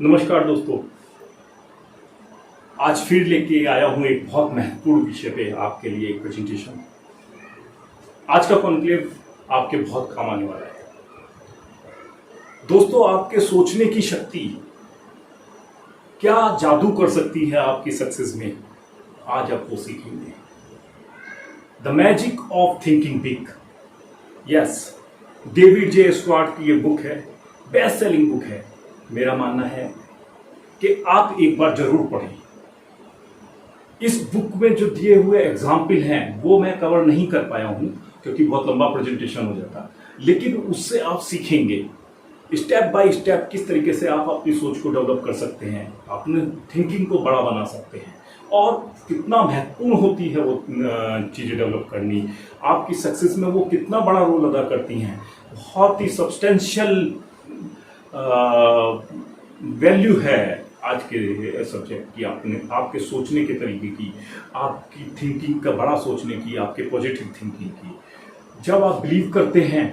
नमस्कार दोस्तों। आज फिर लेके आया हूं एक बहुत महत्वपूर्ण विषय पे आपके लिए एक प्रेजेंटेशन। आज का कॉन्क्लेव आपके बहुत काम आने वाला है दोस्तों। आपके सोचने की शक्ति क्या जादू कर सकती है आपकी सक्सेस में, आज आप वो सीखेंगे। The magic of thinking big. Yes, David J Schwartz की ये बुक है, बेस्ट सेलिंग बुक है। मेरा मानना है कि आप एक बार जरूर पढ़ें। इस बुक में जो दिए हुए एग्जाम्पल हैं वो मैं कवर नहीं कर पाया हूं क्योंकि बहुत लंबा प्रेजेंटेशन हो जाता, लेकिन उससे आप सीखेंगे स्टेप बाय स्टेप किस तरीके से आप अपनी सोच को डेवलप कर सकते हैं, अपने थिंकिंग को बड़ा बना सकते हैं और कितना महत्वपूर्ण होती है वो चीज़ें डेवलप करनी, आपकी सक्सेस में वो कितना बड़ा रोल अदा करती हैं। बहुत ही सब्सटेंशियल वैल्यू है आज के सब्जेक्ट की, आपके सोचने के तरीके की, आपकी थिंकिंग का बड़ा सोचने की, आपके पॉजिटिव थिंकिंग की। जब आप बिलीव करते हैं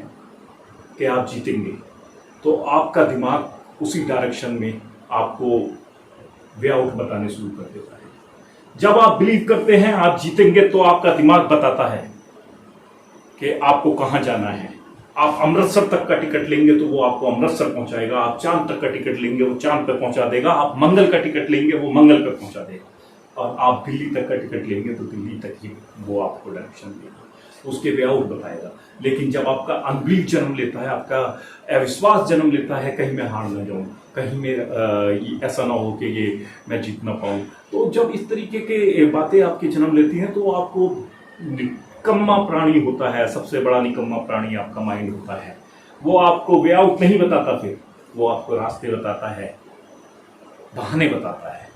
कि आप जीतेंगे तो आपका दिमाग उसी डायरेक्शन में आपको वे आउट बताने शुरू कर देता है। जब आप बिलीव करते हैं आप जीतेंगे तो आपका दिमाग बताता है कि आपको कहां जाना है। आप अमृतसर तक का टिकट लेंगे तो वो आपको अमृतसर पहुंचाएगा, आप चांद तक का टिकट लेंगे वो चांद पे पहुंचा देगा, आप मंगल का टिकट लेंगे वो मंगल पे पहुंचा देगा, और आप दिल्ली तक का टिकट लेंगे तो दिल्ली तक ही वो आपको डायरेक्शन देगा, उसके वे आउट बताएगा। लेकिन जब आपका अनबिलीव जन्म लेता है, आपका अविश्वास जन्म लेता है, कहीं मैं हार ना जाऊं, कहीं मैं ऐसा ना हो कि ये मैं जीत ना पाऊं, तो जब इस तरीके के बातें आपकी जन्म लेती हैं तो आपको निकम्मा प्राणी होता है, सबसे बड़ा निकम्मा प्राणी आपका माइंड होता है। वो आपको वे आउट नहीं बताता, फिर वो आपको रास्ते बताता है, बहाने बताता है।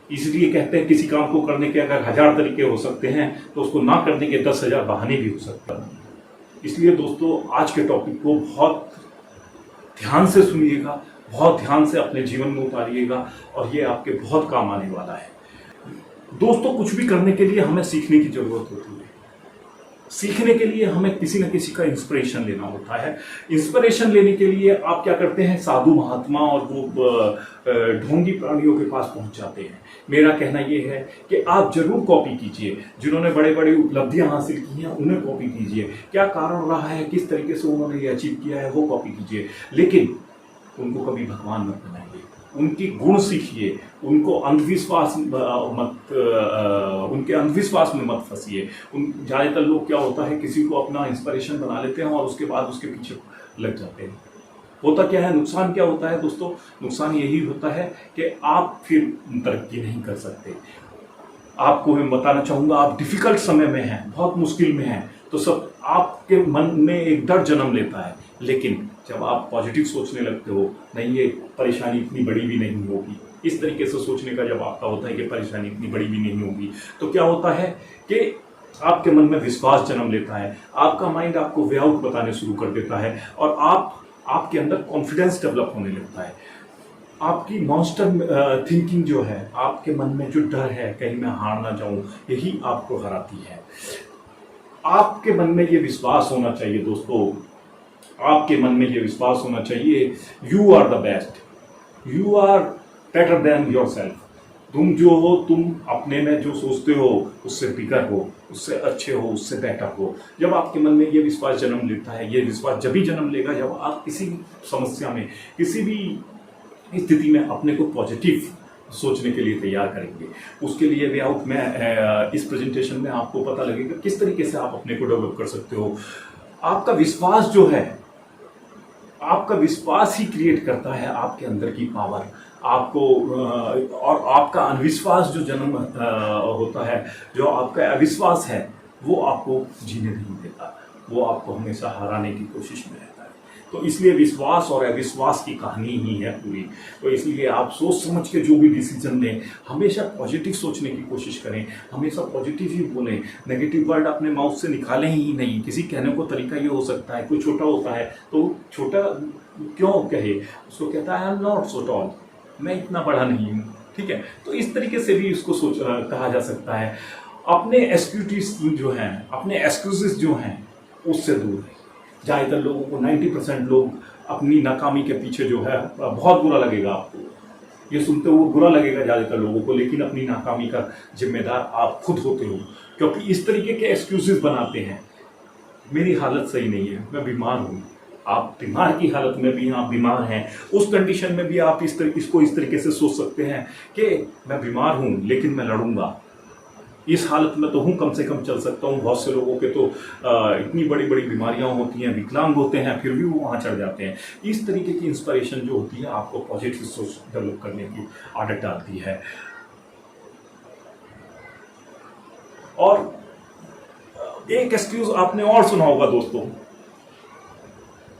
इसलिए कहते हैं किसी काम को करने के अगर 1000 तरीके हो सकते हैं तो उसको ना करने के 10,000 बहाने भी हो सकते हैं। इसलिए दोस्तों आज के टॉपिक को बहुत ध्यान से सुनिएगा, बहुत ध्यान से अपने जीवन में उतारिएगा और ये आपके बहुत काम आने वाला है। दोस्तों कुछ भी करने के लिए हमें सीखने की जरूरत होती है। सीखने के लिए हमें किसी न किसी का इंस्पिरेशन लेना होता है। इंस्पिरेशन लेने के लिए आप क्या करते हैं, साधु महात्मा और वो ढोंगी प्राणियों के पास पहुंच जाते हैं। मेरा कहना यह है कि आप जरूर कॉपी कीजिए, जिन्होंने बड़े बड़ी उपलब्धियां हासिल की हैं उन्हें कॉपी कीजिए। क्या कारण रहा है, किस तरीके से उन्होंने ये अचीव किया है, वो कॉपी कीजिए। लेकिन उनको कभी भगवान मत बनाइए, उनकी गुण सीखिए, उनको अंधविश्वास उनके अंधविश्वास में मत फंसिए। ज़्यादातर लोग क्या होता है, किसी को अपना इंस्पिरेशन बना लेते हैं और उसके बाद उसके पीछे लग जाते हैं। होता क्या है, नुकसान क्या होता है दोस्तों, नुकसान यही होता है कि आप फिर तरक्की नहीं कर सकते। आपको मैं बताना चाहूँगा, आप डिफिकल्ट समय में हैं, बहुत मुश्किल में हैं, तो सब आपके मन में एक डर जन्म लेता है। लेकिन जब आप पॉजिटिव सोचने लगते हो, नहीं ये परेशानी इतनी बड़ी भी नहीं होगी, इस तरीके से सोचने का जब आपका होता है कि परेशानी इतनी बड़ी भी नहीं होगी, तो क्या होता है कि आपके मन में विश्वास जन्म लेता है, आपका माइंड आपको वे आउट बताने शुरू कर देता है और आपके अंदर कॉन्फिडेंस डेवलप होने लगता है। आपकी मॉन्स्टर थिंकिंग जो है, आपके मन में जो डर है कहीं मैं हार ना जाऊं, यही आपको हराती है। आपके मन में ये विश्वास होना चाहिए दोस्तों, आपके मन में ये विश्वास होना चाहिए, you are the best, you are better than yourself. तुम जो हो, तुम अपने में जो सोचते हो उससे बिगर हो, उससे अच्छे हो, उससे बेटर हो। जब आपके मन में ये विश्वास जन्म लेता है, ये विश्वास जब भी जन्म लेगा जब आप किसी समस्या में, किसी भी स्थिति में अपने को पॉजिटिव सोचने के लिए तैयार करेंगे। उसके लिए वे आउट में इस प्रेजेंटेशन में आपको पता लगेगा किस तरीके से आप अपने को डेवलप कर सकते हो। आपका विश्वास जो है, आपका विश्वास ही क्रिएट करता है आपके अंदर की पावर आपको, और आपका अविश्वास जो जन्म होता है, जो आपका अविश्वास है, वो आपको जीने नहीं देता, वो आपको हमेशा हराने की कोशिश में रहता है। तो इसलिए विश्वास और अविश्वास की कहानी ही है पूरी। तो इसलिए आप सोच समझ के जो भी डिसीजन लें, हमेशा पॉजिटिव सोचने की कोशिश करें, हमेशा पॉजिटिव ही बोलें, नेगेटिव वर्ड अपने माउथ से निकालें ही नहीं। किसी कहने को तरीका ये हो सकता है, कोई छोटा होता है तो छोटा क्यों कहे, उसको कहता है I am not so tall, मैं इतना बड़ा नहीं हूँ, ठीक है। तो इस तरीके से भी उसको कहा जा सकता है। अपने एक्सक्यूज़ जो हैं, अपने एक्सक्यूजेस जो हैं उससे दूर है। ज़्यादातर लोगों को 90% लोग अपनी नाकामी के पीछे जो है बहुत बुरा लगेगा आपको, ये सुनते हुए बुरा लगेगा ज़्यादातर लोगों को, लेकिन अपनी नाकामी का जिम्मेदार आप खुद होते हो, क्योंकि इस तरीके के एक्सक्यूजेस बनाते हैं। मेरी हालत सही नहीं है, मैं बीमार हूँ। आप बीमार की हालत में भी आप बीमार हैं, उस कंडीशन में भी आप इसको इस तरीके से सोच सकते हैं कि मैं बीमार हूँ लेकिन मैं लड़ूंगा, इस हालत में तो हूँ, कम से कम चल सकता हूँ। बहुत से लोगों के तो इतनी बड़ी बड़ी बीमारियां होती हैं, विकलांग होते हैं, फिर भी वो वहाँ चढ़ जाते हैं। इस तरीके की इंस्पिरेशन जो होती है आपको पॉजिटिव सोच डेवलप करने की आदत डालती है। और एक एक्सक्यूज आपने और सुना होगा दोस्तों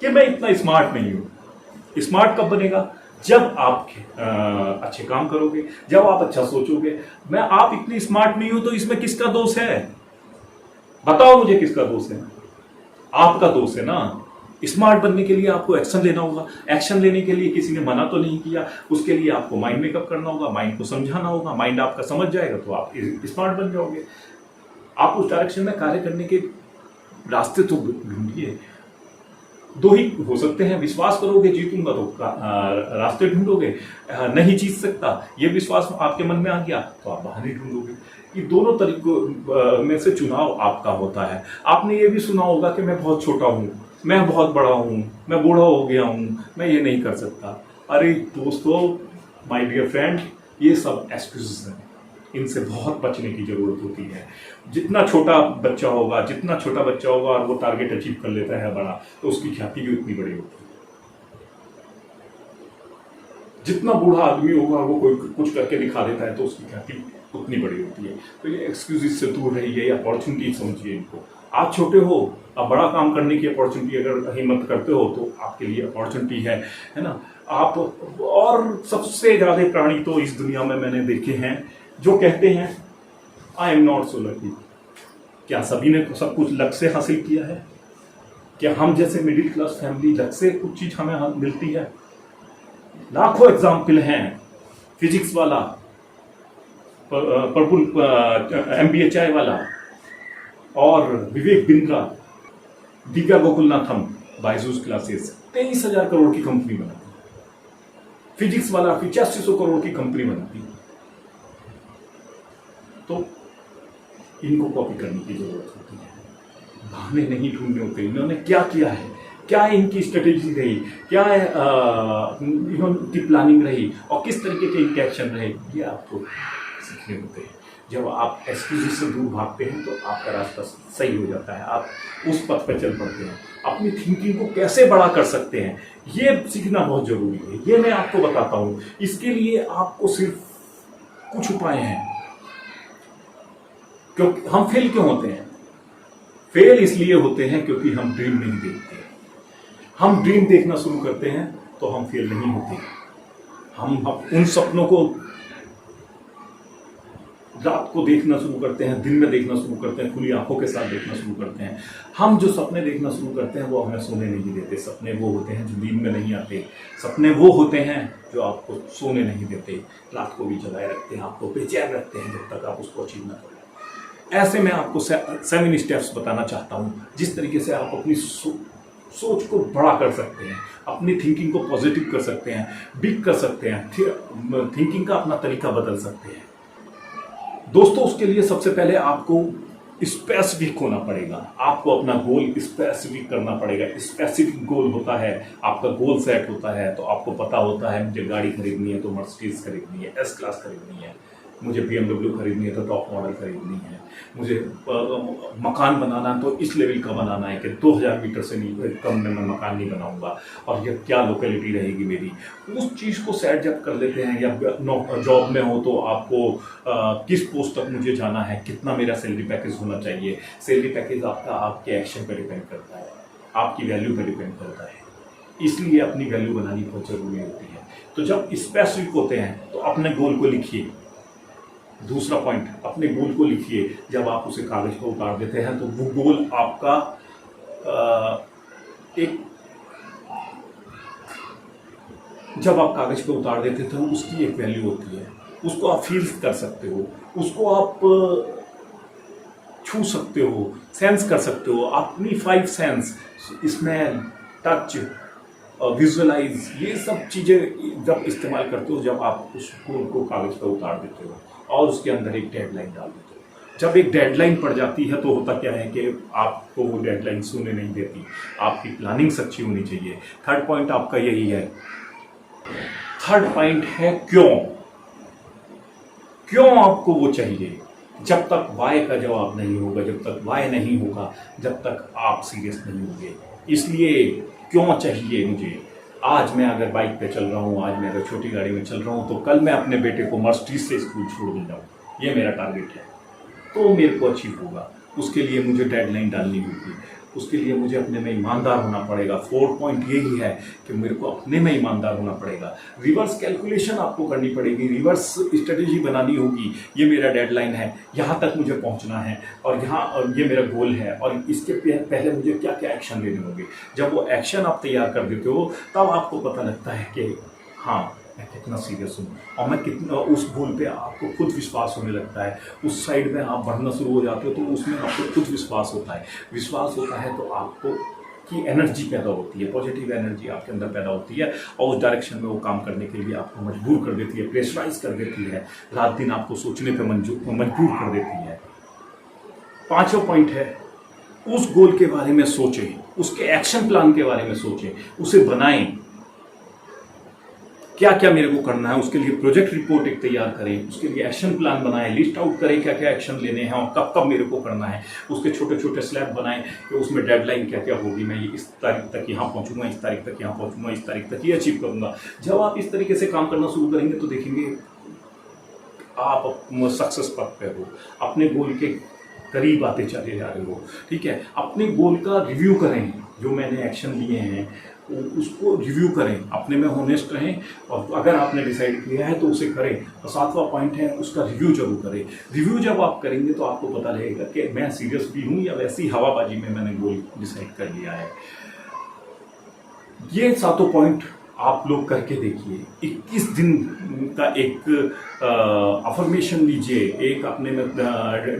कि मैं इतना स्मार्ट नहीं हूं। स्मार्ट कब बनेगा? जब आप अच्छे काम करोगे, जब आप अच्छा सोचोगे। मैं आप इतनी स्मार्ट नहीं हो तो इसमें किसका दोष है? बताओ मुझे किसका दोष है? आपका दोष है ना। स्मार्ट बनने के लिए आपको एक्शन लेना होगा। एक्शन लेने के लिए किसी ने मना तो नहीं किया, उसके लिए आपको माइंड मेकअप करना होगा, माइंड को समझाना होगा। माइंड आपका समझ जाएगा तो आप स्मार्ट बन जाओगे। आप उस डायरेक्शन में कार्य करने के रास्ते तो ढूंढिए। दो ही हो सकते हैं, विश्वास करोगे जीतूंगा तो रास्ते ढूंढोगे, नहीं जीत सकता ये विश्वास आपके मन में आ गया तो आप बहाने ढूंढोगे। ये दोनों तरीकों में से चुनाव आपका होता है। आपने ये भी सुना होगा कि मैं बहुत छोटा हूं, मैं बहुत बड़ा हूं, मैं बूढ़ा हो गया हूं, मैं ये नहीं कर सकता। अरे दोस्तों, माय डियर फ्रेंड, ये सब एक्सक्यूजेस हैं, इनसे बहुत बचने की जरूरत होती है। जितना छोटा बच्चा होगा और वो टारगेट अचीव कर लेता है बड़ा, तो उसकी ख्याति भी उतनी बड़ी होती है। जितना बूढ़ा आदमी होगा और वो कोई कुछ करके दिखा देता है तो उसकी ख्याति उतनी बड़ी होती है। तो ये एक्सक्यूजेस से दूर रहिए, अपॉर्चुनिटी समझिए इनको। आप छोटे हो, अब बड़ा काम करने की अपॉर्चुनिटी अगर हिम्मत करते हो तो आपके लिए अपॉर्चुनिटी है ना। आप और सबसे ज्यादा प्राणी तो इस दुनिया में मैंने देखे हैं जो कहते हैं I am not so lucky. क्या सभी ने सब कुछ लक से हासिल किया है? क्या हम जैसे मिडिल क्लास फैमिली लक से कुछ चीज हमें मिलती है? लाखों एग्जाम्पल हैं। फिजिक्स वाला, प्रफुल MBA चाय वाला, और विवेक बिंद्रा, दिव्या गोकुलनाथम, बायजूस क्लासेस 23,000 करोड़ की कंपनी बनाती। फिजिक्स वाला 8500 करोड़ की कंपनी बनाती। तो इनको कॉपी करने की जरूरत होती है, बहाने नहीं ढूंढने होते। इन्होंने क्या किया है, क्या इनकी स्ट्रेटेजी रही, क्या इनकी प्लानिंग रही और किस तरीके के इनके एक्शन रहे, ये आपको सीखने होते हैं। जब आप एक्सक्यूजेस से दूर भागते हैं तो आपका रास्ता सही हो जाता है, आप उस पथ पर चल पड़ते हैं। अपनी थिंकिंग को कैसे बड़ा कर सकते हैं ये सीखना बहुत जरूरी है, ये मैं आपको बताता हूं। इसके लिए आपको सिर्फ कुछ उपाय हैं। क्योंकि हम फेल क्यों होते हैं? फेल इसलिए होते हैं क्योंकि हम ड्रीम नहीं देखते। हम ड्रीम देखना शुरू करते हैं तो हम फेल नहीं होते। हम उन सपनों को रात को देखना शुरू करते हैं, दिन में देखना शुरू करते हैं, खुली आंखों के साथ देखना शुरू करते हैं। हम जो सपने देखना शुरू करते हैं वो हमें सोने नहीं देते। सपने वो होते हैं जो नींद में नहीं आते। सपने वो होते हैं जो आपको सोने नहीं देते, रात को भी जगाए रखते हैं, आपको बेचैन रखते हैं जब तक आप उसको अचीव ना करें। ऐसे मैं आपको 7 स्टेप्स बताना चाहता हूं जिस तरीके से आप अपनी सोच को बड़ा कर सकते हैं, अपनी थिंकिंग को पॉजिटिव कर सकते हैं, बिग कर सकते हैं, थिंकिंग का अपना तरीका बदल सकते हैं। दोस्तों, उसके लिए सबसे पहले आपको स्पेसिफिक होना पड़ेगा। आपको अपना गोल स्पेसिफिक करना पड़ेगा। स्पेसिफिक गोल होता है, आपका गोल सेट होता है तो आपको पता होता है मुझे गाड़ी खरीदनी है तो मर्सिडीज खरीदनी है, S क्लास खरीदनी है, मुझे BMW खरीदनी है तो टॉप मॉडल खरीदनी है, मुझे मकान बनाना तो इस लेवल का बनाना है कि 2000 मीटर से नहीं कम में मैं मकान नहीं बनाऊंगा, और ये क्या लोकेलिटी रहेगी मेरी। उस चीज़ को सेट जब कर लेते हैं, या जॉब में हो तो आपको किस पोस्ट तक मुझे जाना है, कितना मेरा सैलरी पैकेज होना चाहिए। सैलरी पैकेज आपका आपके एक्शन पर डिपेंड करता है, आपकी वैल्यू पर डिपेंड करता है। इसलिए अपनी वैल्यू बनानी बहुत जरूरी होती है। तो जब स्पेसिफिक होते हैं तो अपने गोल को लिखिए। दूसरा पॉइंट, अपने गोल को लिखिए। जब आप उसे कागज पर उतार देते हैं तो वो गोल आपका जब आप कागज पे उतार देते थे उसकी एक वैल्यू होती है, उसको आप फील कर सकते हो, उसको आप छू सकते हो, सेंस कर सकते हो। अपनी 5 सेंस, स्मेल, टच विजुअलाइज, ये सब चीज़ें जब इस्तेमाल करते हो, जब आप उस गोल को कागज़ पर उतार देते हो और उसके अंदर एक डेडलाइन डाल देते हो। जब एक डेडलाइन पड़ जाती है तो होता क्या है कि आपको वो डेडलाइन सोने नहीं देती, आपकी प्लानिंग्स अच्छी होनी चाहिए। थर्ड पॉइंट आपका यही है। थर्ड पॉइंट है क्यों आपको वो चाहिए। जब तक वाई का जवाब नहीं होगा, जब तक वाई नहीं होगा, जब तक आप सीरियस नहीं होंगे। इसलिए क्यों चाहिए मुझे। आज मैं अगर बाइक पे चल रहा हूँ, आज मैं अगर छोटी गाड़ी में चल रहा हूँ, तो कल मैं अपने बेटे को मर्सिडीज से स्कूल छोड़ दूंगा, ये मेरा टारगेट है, तो मेरे को अचीव होगा। उसके लिए मुझे डेडलाइन डालनी होगी, उसके लिए मुझे अपने में ईमानदार होना पड़ेगा। 4 पॉइंट यही है कि मेरे को अपने में ईमानदार होना पड़ेगा। रिवर्स कैलकुलेशन आपको करनी पड़ेगी, रिवर्स स्ट्रेटेजी बनानी होगी। ये मेरा डेडलाइन है, यहाँ तक मुझे पहुँचना है और ये मेरा गोल है और इसके पहले मुझे क्या क्या एक्शन लेने होंगे। जब वो एक्शन आप तैयार कर देते हो तब आपको पता लगता है कि हाँ, मैं कितना सीरियस हूँ और मैं कितना उस गोल पे आपको खुद विश्वास होने लगता है। उस साइड में आप बढ़ना शुरू हो जाते हो तो उसमें आपको खुद विश्वास होता है। विश्वास होता है तो आपको की एनर्जी पैदा होती है, पॉजिटिव एनर्जी आपके अंदर पैदा होती है और उस डायरेक्शन में वो काम करने के लिए आपको मजबूर कर देती है, प्रेशराइज कर देती है, रात दिन आपको सोचने पर मजबूर कर देती है। 5वां पॉइंट है, उस गोल के बारे में सोचें, उसके एक्शन प्लान के बारे में सोचें, उसे बनाएं। क्या क्या मेरे को करना है, उसके लिए प्रोजेक्ट रिपोर्ट एक तैयार करें, उसके लिए एक्शन प्लान बनाएं, लिस्ट आउट करें क्या क्या एक्शन लेने हैं और कब कब मेरे को करना है। उसके छोटे छोटे स्लैब बनाएं कि उसमें डेडलाइन क्या क्या होगी, मैं ये इस तारीख तक यहाँ पहुँचूंगा, इस तारीख तक यहाँ पहुँचूंगा, इस तारीख तक ये अचीव करूँगा। जब आप इस तरीके से काम करना शुरू करेंगे तो देखेंगे आप सक्सेस पथ पे हो, अपने गोल के करीब आते चले जा रहे हो। ठीक है, अपने गोल का रिव्यू करें, जो मैंने एक्शन लिए हैं उसको रिव्यू करें, अपने में होनेस्ट रहें और अगर आपने डिसाइड किया है तो उसे करें। और 7वां पॉइंट है, उसका रिव्यू जरूर करें। रिव्यू जब आप करेंगे तो आपको पता लगेगा कि मैं सीरियस भी हूँ या वैसी हवाबाजी में मैंने गोल डिसाइड कर लिया है। ये 7 पॉइंट आप लोग करके देखिए। 21 दिन का एक अफर्मेशन लीजिए, एक अपने में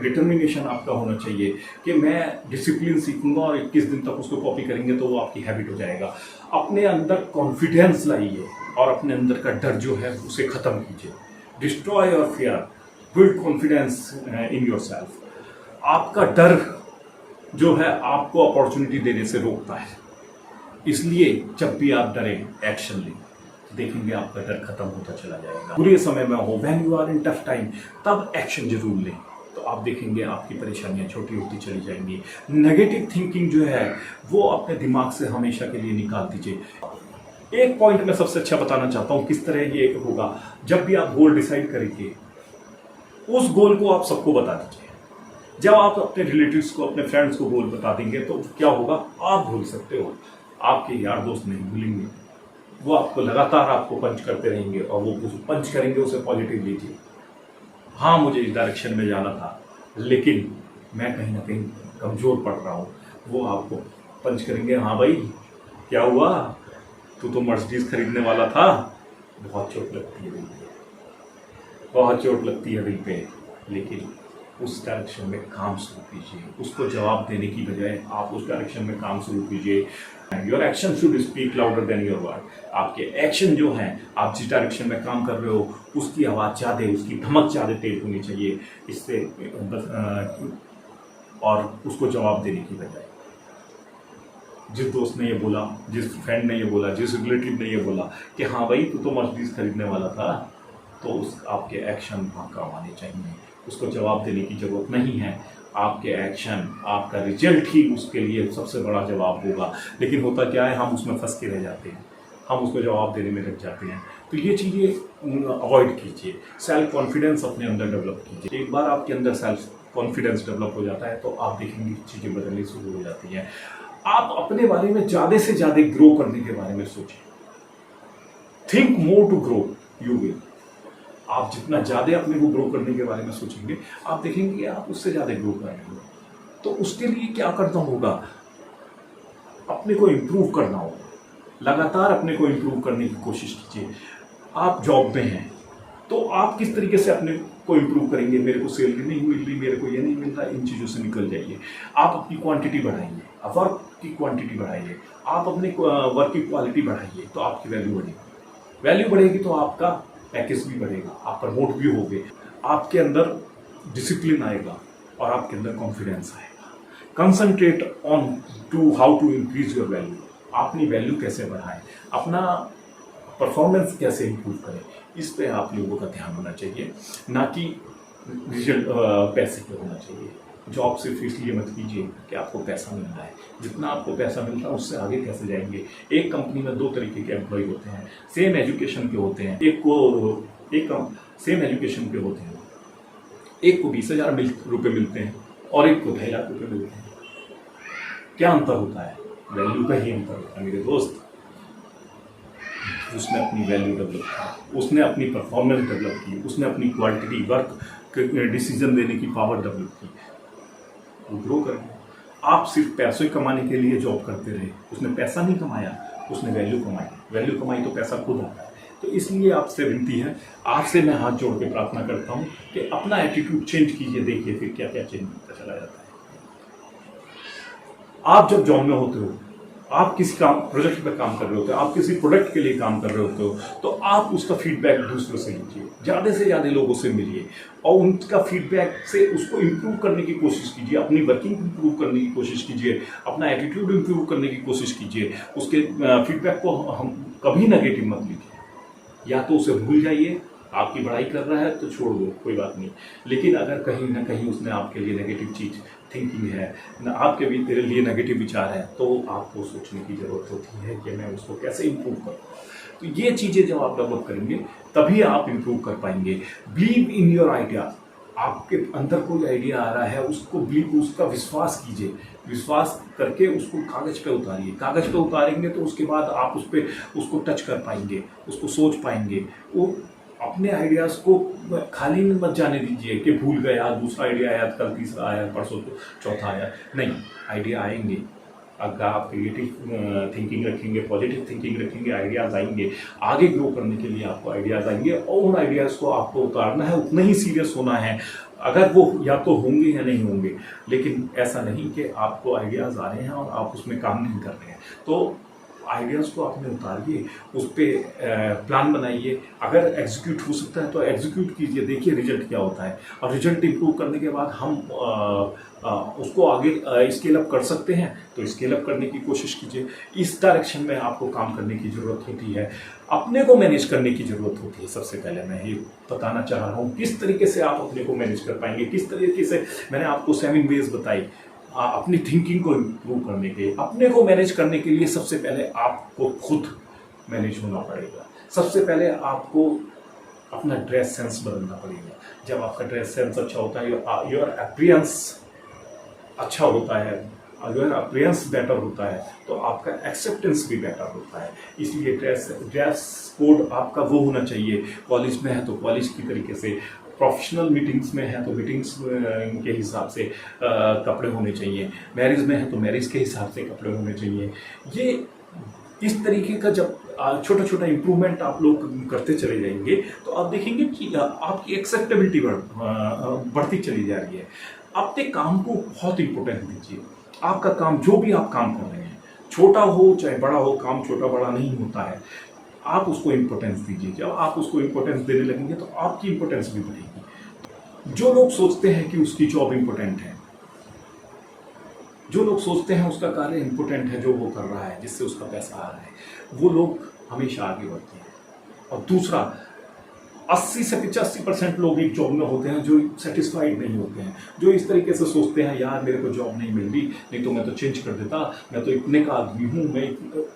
डिटर्मिनेशन आपका होना चाहिए कि मैं डिसिप्लिन सीखूंगा और 21 दिन तक उसको कॉपी करेंगे तो वो आपकी हैबिट हो जाएगा। अपने अंदर कॉन्फिडेंस लाइए और अपने अंदर का डर जो है उसे ख़त्म कीजिए। Destroy your fear, build confidence in your self. आपका डर जो है आपको अपॉर्चुनिटी देने से रोकता है, इसलिए जब भी आप डरें एक्शन लें, देखेंगे आपका डर खत्म होता चला जाएगा। बुरे समय में हो, when you are in tough time, तब एक्शन जरूर लें तो आप देखेंगे आपकी परेशानियां छोटी होती चली जाएंगी। नेगेटिव थिंकिंग जो है वो अपने दिमाग से हमेशा के लिए निकाल दीजिए। एक पॉइंट मैं सबसे अच्छा बताना चाहता हूं किस तरह ये होगा। जब भी आप गोल डिसाइड करेंगे उस गोल को आप सबको बता दीजिए। जब आप अपने रिलेटिव्स को, अपने फ्रेंड्स को गोल बता देंगे तो क्या होगा, आप भूल सकते हो, आपके यार दोस्त नहीं भूलेंगे, वो आपको लगातार आपको पंच करते रहेंगे और वो पंच करेंगे उसे पॉजिटिव लीजिए। हाँ, मुझे इस डायरेक्शन में जाना था लेकिन मैं कहीं ना कहीं कमज़ोर पड़ रहा हूँ, वो आपको पंच करेंगे। हाँ भाई, क्या हुआ, तू तो मर्सिडीज खरीदने वाला था। बहुत चोट लगती है दिल पे, बहुत चोट लगती है दिल पे, लेकिन उस डायरेक्शन में काम शुरू कीजिए। उसको जवाब देने की बजाय आप उस डायरेक्शन में काम शुरू कीजिए। Your action should speak louder than your word. आपके एक्शन जो हैं, आप जिस डायरेक्शन में काम कर रहे हो उसकी आवाज़ ज़्यादा, उसकी धमक ज़्यादा तेज होनी चाहिए। इससे और उसको जवाब देने की बजाय जिस दोस्त ने ये बोला, जिस फ्रेंड ने ये बोला, जिस रिलेटिव ने ये बोला कि हाँ भाई तू तो मर्सिडीज खरीदने वाला था, तो उस आपके एक्शन वहाँ काम आने चाहिए। उसको जवाब देने की ज़रूरत नहीं है। आपके एक्शन, आपका रिजल्ट ही उसके लिए सबसे बड़ा जवाब होगा। लेकिन होता क्या है, हम उसमें फंस के रह जाते हैं, हम उसको जवाब देने में लग जाते हैं। तो ये चीज़ें अवॉइड कीजिए। सेल्फ कॉन्फिडेंस अपने अंदर डेवलप कीजिए। एक बार आपके अंदर सेल्फ कॉन्फिडेंस डेवलप हो जाता है तो आप देखेंगे चीज़ें बदलनी शुरू हो जाती हैं। आप अपने बारे में ज़्यादा से ज़्यादा ग्रो करने के बारे में सोचें। Think more to grow, you will. आप जितना ज़्यादा अपने को ग्रो करने के बारे में सोचेंगे, आप देखेंगे कि आप उससे ज़्यादा ग्रो कर रहे हो। तो उसके लिए क्या करना होगा, अपने को इम्प्रूव करना होगा। लगातार अपने को इम्प्रूव करने की कोशिश कीजिए। आप जॉब में हैं तो आप किस तरीके से अपने को इम्प्रूव करेंगे। मेरे को सैलरी नहीं मिल रही, मेरे को ये नहीं मिल रहा, इन चीज़ों से निकल जाइए। आप अपनी क्वांटिटी बढ़ाइए, वर्क की क्वांटिटी बढ़ाइए, आप अपने वर्क की क्वालिटी बढ़ाइए, तो आपकी वैल्यू बढ़ेगी। वैल्यू बढ़ेगी तो आपका पैकेज भी बढ़ेगा, आप प्रमोट भी होगे, आपके अंदर डिसिप्लिन आएगा और आपके अंदर कॉन्फिडेंस आएगा। Concentrate on to how to increase your value. अपनी वैल्यू कैसे बढ़ाएं, अपना परफॉर्मेंस कैसे इंप्रूव करें, इस पे आप लोगों का ध्यान होना चाहिए, ना कि रिजल्ट पैसे पे होना चाहिए। जॉब सिर्फ इसलिए मत कीजिए कि आपको पैसा मिल रहा है, जितना आपको पैसा मिल रहा है उससे आगे कैसे जाएंगे। एक कंपनी में दो तरीके के एम्प्लॉय होते हैं, सेम एजुकेशन के होते हैं, सेम एजुकेशन के होते हैं, एक को 20,000 रुपये मिलते हैं और एक को 2.5 लाख रुपये मिलते हैं। क्या अंतर होता है? वैल्यू का ही अंतर होता है मेरे दोस्त। उसने अपनी वैल्यू डेवलप की, उसने अपनी परफॉर्मेंस डेवलप की, उसने अपनी क्वालिटी वर्क डिसीजन देने की पावर डेवलप की, वो ग्रो कर गया। आप सिर्फ पैसे कमाने के लिए जॉब करते रहे, उसने पैसा नहीं कमाया, उसने वैल्यू कमाई। वैल्यू कमाई तो पैसा खुद आता है। तो इसलिए आपसे विनती है, आपसे मैं हाथ जोड़ के प्रार्थना करता हूँ कि अपना एटीट्यूड चेंज कीजिए। देखिए फिर क्या क्या चेंज होता चला जाता है। आप जब जॉब में होते हो, आप किसी काम प्रोजेक्ट पर काम कर रहे होते हो, आप किसी प्रोडक्ट के लिए काम कर रहे होते हो, तो आप उसका फीडबैक दूसरों से लीजिए, ज़्यादा से ज़्यादा लोगों से मिलिए और उनका फीडबैक से उसको इम्प्रूव करने की कोशिश कीजिए, अपनी वर्किंग इम्प्रूव करने की कोशिश कीजिए, अपना एटीट्यूड इम्प्रूव करने की कोशिश कीजिए। उसके फीडबैक को हम कभी नेगेटिव मत लीजिए, या तो उसे भूल जाइए, आपकी बड़ाई कर रहा है तो छोड़ दो, कोई बात नहीं। लेकिन अगर कहीं ना कहीं उसने आपके लिए नेगेटिव चीज़ थिंकिंग है, आपके भी तेरे लिए नेगेटिव विचार है, तो आपको सोचने की ज़रूरत होती है कि मैं उसको कैसे इम्प्रूव करूँ। तो ये चीज़ें जब आप डेवलप करेंगे तभी आप इम्प्रूव कर पाएंगे। Believe in your idea. आपके अंदर कोई आइडिया आ रहा है, उसको बिलीव, उसका विश्वास कीजिए। विश्वास करके उसको कागज़ पे उतारिए। कागज़ पे उतारेंगे तो उसके बाद आप उस पर उसको टच कर पाएंगे, उसको सोच पाएंगे। वो अपने आइडियाज़ को खाली में मत जाने दीजिए कि भूल गया, दूसरा आइडिया आया, कल तीसरा आया, परसों चौथा आया। नहीं, आइडिया आएंगे। अगर आप क्रिएटिव थिंकिंग रखेंगे, पॉजिटिव थिंकिंग रखेंगे, आइडियाज़ आएंगे। आगे ग्रो करने के लिए आपको आइडियाज़ आएंगे और उन आइडियाज़ को आपको उतारना है, उतना ही सीरियस होना है। अगर वो या तो होंगे या नहीं होंगे, लेकिन ऐसा नहीं कि आपको आइडियाज़ आ रहे हैं और आप उसमें काम नहीं कर रहे हैं। तो आइडियाज़ को आपने उतारिए, उस पर प्लान बनाइए। अगर एग्जीक्यूट हो सकता है तो एग्जीक्यूट कीजिए, देखिए रिजल्ट क्या होता है। और रिजल्ट इंप्रूव करने के बाद हम उसको आगे स्केल अप कर सकते हैं, तो स्केल अप करने की कोशिश कीजिए। इस डायरेक्शन में आपको काम करने की ज़रूरत होती है। अपने को मैनेज करने की ज़रूरत होती है। सबसे पहले मैं ये बताना चाह रहा हूँ किस तरीके से आप अपने को मैनेज कर पाएंगे, किस तरीके से। मैंने आपको 7 वेज बताई अपनी थिंकिंग को इम्प्रूव करने के, अपने को मैनेज करने के लिए। सबसे पहले आपको खुद मैनेज होना पड़ेगा। सबसे पहले आपको अपना ड्रेस सेंस बदलना पड़ेगा। जब आपका ड्रेस सेंस अच्छा होता है, योर अपीयरेंस अच्छा होता है, अगर अपीयरेंस बेटर होता है तो आपका एक्सेप्टेंस भी बेटर होता है। इसलिए ड्रेस कोड आपका वो होना चाहिए। कॉलेज में है तो कॉलेज की तरीके से, प्रोफेशनल मीटिंग्स में है तो मीटिंग्स के हिसाब से कपड़े होने चाहिए, मैरिज में है तो मैरिज के हिसाब से कपड़े होने चाहिए। ये इस तरीके का जब छोटा छोटा इम्प्रूवमेंट आप लोग करते चले जाएंगे तो आप देखेंगे कि आपकी एक्सेप्टेबिलिटी बढ़ती चली जा रही है। अपने काम को बहुत इंपॉर्टेंट दीजिए। आपका काम, जो भी आप काम कर रहे हैं, छोटा हो चाहे बड़ा हो, काम छोटा बड़ा नहीं होता है। आप उसको इम्पोर्टेंस दीजिए। जब आप उसको इम्पोर्टेंस देने लगेंगे तो आपकी इम्पोर्टेंस भी बढ़ेगी। जो लोग सोचते हैं कि उसकी जॉब इम्पोर्टेंट है, जो लोग सोचते हैं उसका कार्य इम्पोर्टेंट है, जो वो कर रहा है, जिससे उसका पैसा आ रहा है, वो लोग हमेशा आगे बढ़ते हैं। और दूसरा, 80 से 85% लोग एक जॉब में होते हैं जो सेटिस्फाइड नहीं होते हैं, जो इस तरीके से सोचते हैं, यार मेरे को जॉब नहीं मिल रही, नहीं तो मैं तो चेंज कर देता, मैं तो इतने का आदमी हूँ। मैं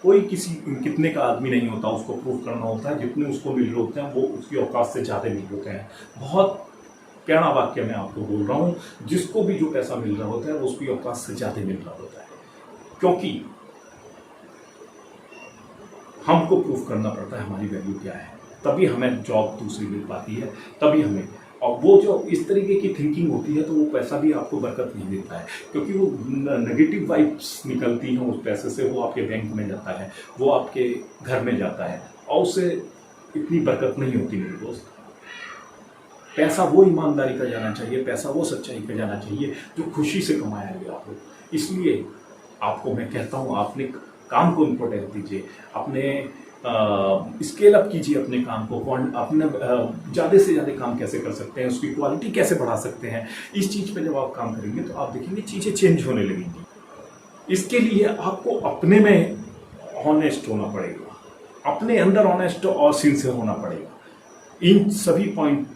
कोई किसी कितने का आदमी नहीं होता, उसको प्रूव करना होता है। जितने उसको मिल रहे होते हैं वो उसकी औकात से ज़्यादा मिल रहे होते हैं। बहुत प्यारा वाक्य मैं आपको बोल रहा हूँ, जिसको भी जो पैसा मिल रहा होता है वो उसकी औकात से ज़्यादा मिल रहा होता है। क्योंकि हमको प्रूव करना पड़ता है हमारी वैल्यू क्या है, तभी हमें जॉब दूसरी मिल पाती है, तभी हमें। और वो जो इस तरीके की थिंकिंग होती है तो वो पैसा भी आपको बरकत नहीं देता है, क्योंकि वो नेगेटिव वाइब्स निकलती हैं उस पैसे से। वो आपके बैंक में जाता है, वो आपके घर में जाता है और उससे इतनी बरकत नहीं होती मेरे दोस्त। पैसा वो ईमानदारी का जाना चाहिए, पैसा वो सच्चाई का जाना चाहिए जो खुशी से कमाया गया हो। इसलिए आपको मैं कहता हूँ आपने काम को इम्पोर्टेंस दीजिए, अपने स्केल अप कीजिए अपने काम को, अपने ज़्यादा से ज़्यादा काम कैसे कर सकते हैं, उसकी क्वालिटी कैसे बढ़ा सकते हैं। इस चीज़ पे जब आप काम करेंगे तो आप देखेंगे चीज़ें चेंज होने लगेंगी। इसके लिए आपको अपने में ऑनेस्ट होना पड़ेगा, अपने अंदर ऑनेस्ट और सिंसियर होना पड़ेगा। इन सभी पॉइंट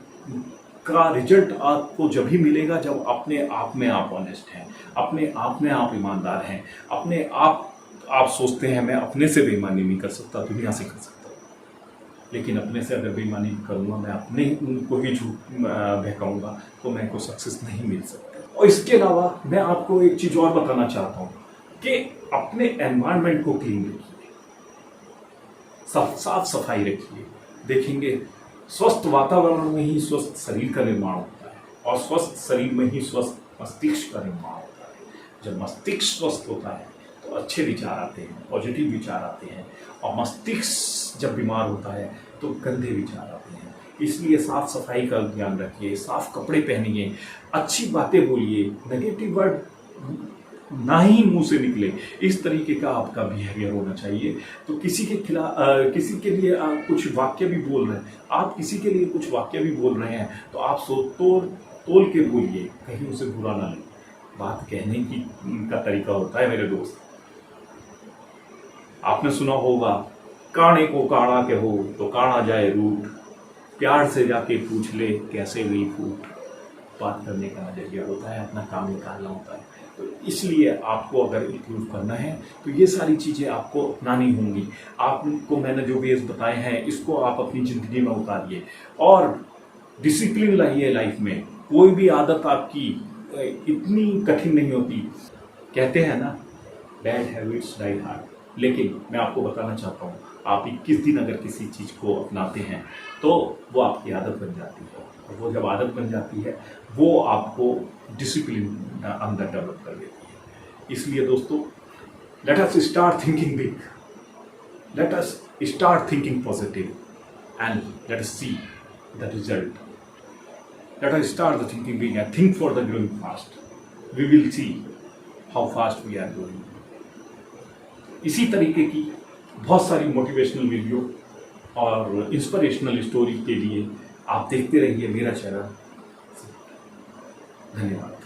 का रिजल्ट आपको जब भी मिलेगा जब अपने आप में आप ऑनेस्ट हैं, अपने आप में आप ईमानदार हैं, अपने आप सोचते हैं मैं अपने से बेईमानी नहीं कर सकता, दुनिया से कर सकता हूँ, लेकिन अपने से अगर बेईमानी करूँगा, मैं अपने को ही झूठ बहकाऊँगा तो मेरे को सक्सेस नहीं मिल सकती। और इसके अलावा मैं आपको एक चीज़ और बताना चाहता हूँ कि अपने एनवायरनमेंट को क्लीन रखिए, साफ सफाई रखिए। देखेंगे स्वस्थ वातावरण में ही स्वस्थ शरीर का निर्माण होता है, और स्वस्थ शरीर में ही स्वस्थ मस्तिष्क का निर्माण होता है। जब मस्तिष्क स्वस्थ होता है तो अच्छे विचार आते हैं, पॉजिटिव विचार आते हैं, और मस्तिष्क जब बीमार होता है तो गंदे विचार आते हैं। इसलिए साफ सफाई का ध्यान रखिए, साफ कपड़े पहनिए, अच्छी बातें बोलिए, नेगेटिव वर्ड ना ही मुंह से निकले, इस तरीके का आपका बिहेवियर होना चाहिए। तो किसी के खिलाफ किसी के लिए आप कुछ वाक्य भी बोल रहे हैं, आप किसी के लिए कुछ वाक्य भी बोल रहे हैं तो आप तोल के बोलिए, कहीं उसे बुरा ना लगे। बात कहने की का तरीका होता है मेरे दोस्त। आपने सुना होगा, काणे को काड़ा कहो तो काड़ा जाए रूठ, प्यार से जाके पूछ ले कैसे गई फूट। बात करने का नजरिया होता है, अपना काम निकालना होता है। तो इसलिए आपको अगर इम्प्रूव करना है तो ये सारी चीज़ें आपको अपनानी होंगी। आपको मैंने जो वेज बताए हैं इसको आप अपनी ज़िंदगी में उतारिए और डिसिप्लिन लाइए लाइफ में। कोई भी आदत आपकी इतनी कठिन नहीं होती। कहते हैं ना, बैड हैबिट्स डाई हार्ड। लेकिन मैं आपको बताना चाहता हूँ, आप 21 दिन अगर किसी चीज़ को अपनाते हैं तो वो आपकी आदत बन जाती है, और वो जब आदत बन जाती है वो आपको डिसिप्लिन अंदर डेवलप कर देती है। इसलिए दोस्तों, let us start thinking big, let us start thinking positive, and let us see the result. Let us start the thinking big and think for the growing fast. We will see how fast we are growing. इसी तरीके की बहुत सारी motivational video और inspirational story के लिए आप देखते रहिए मेरा चैनल। धन्यवाद।